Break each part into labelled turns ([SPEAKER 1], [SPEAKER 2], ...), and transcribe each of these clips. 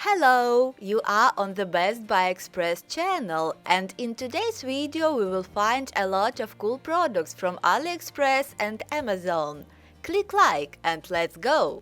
[SPEAKER 1] Hello, you are on the Best Buy Express channel, and in today's video we will find a lot of cool products from AliExpress and Amazon. Click like and let's go!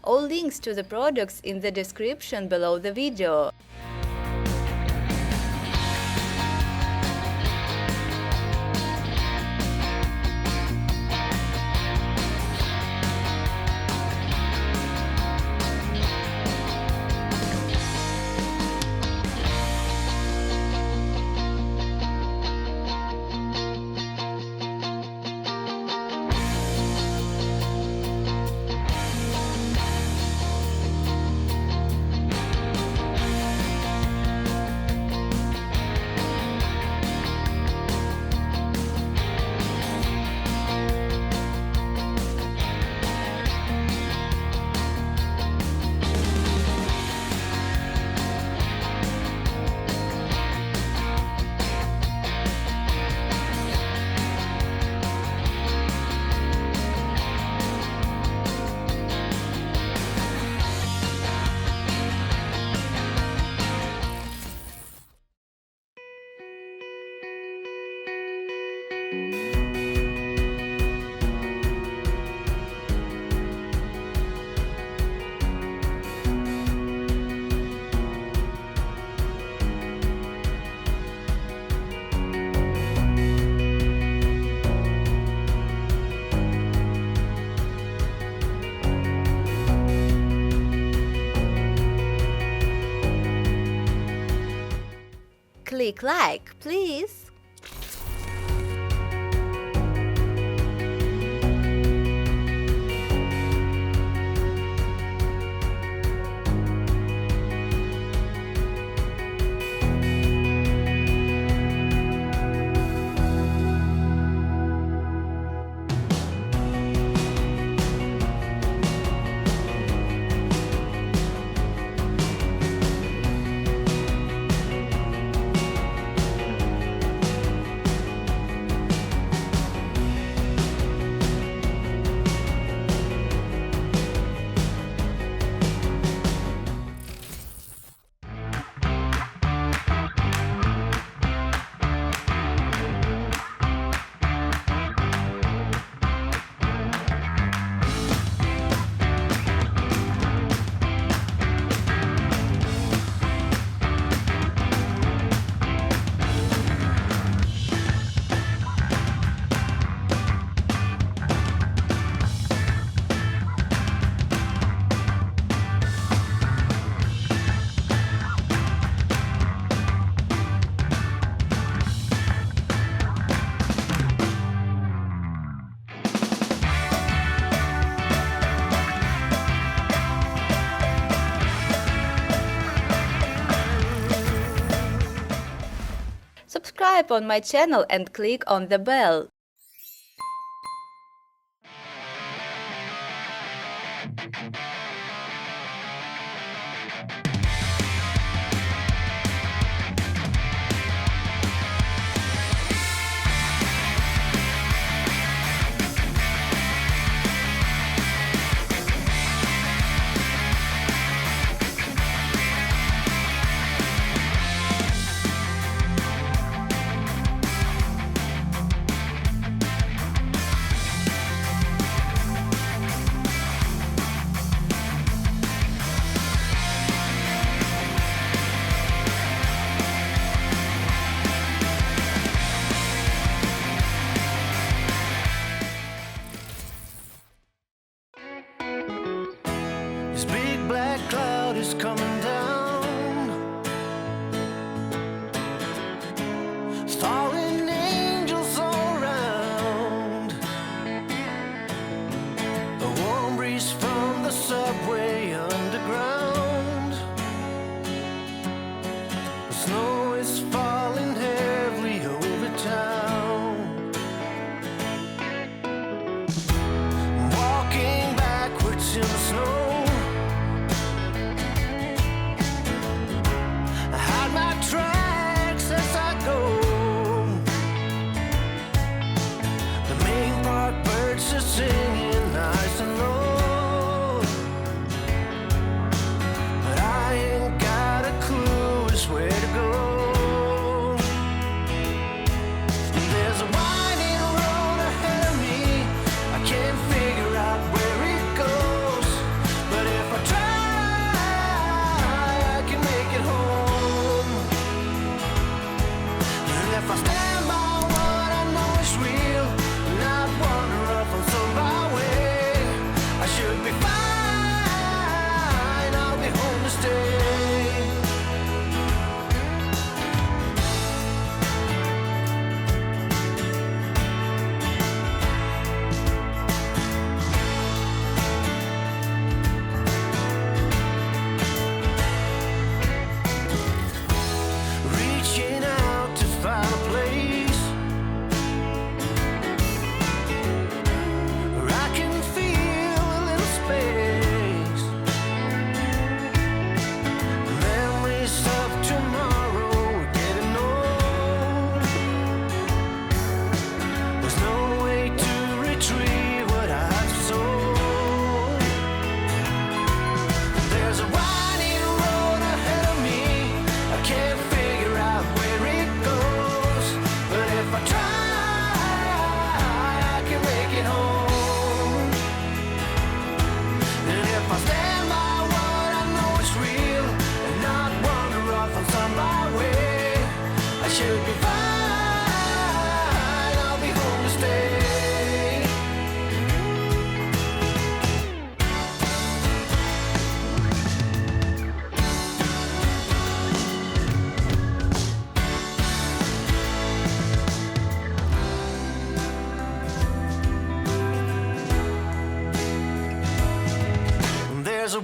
[SPEAKER 1] All links to the products in the description below the video. Click like, please. subscribe on my channel and click on the bell.
[SPEAKER 2] This big black cloud is coming down. Fallen angels all around. A warm breeze from the subway underground. The snow is falling heavily over town. Walking backwards in the snow. Singing nice and low, but I ain't got a clue as where to go. There's a winding road ahead of me, I can't figure out where it goes, but if I try, I can make it home. And if I stand by what I know is real, not wander off on some byway, I should be fine, I'll be home to stay. Reaching out to find a place where I can feel a little space. Memories of tomorrow are getting old. There's no way to retrieve what I've sold. There's a winding road ahead of me, I can't figure out where it goes, but if I try, I can make it home. And if I stand by what I know is real and not wander off on some byway, I should be fine, I'll be home to stay. There's a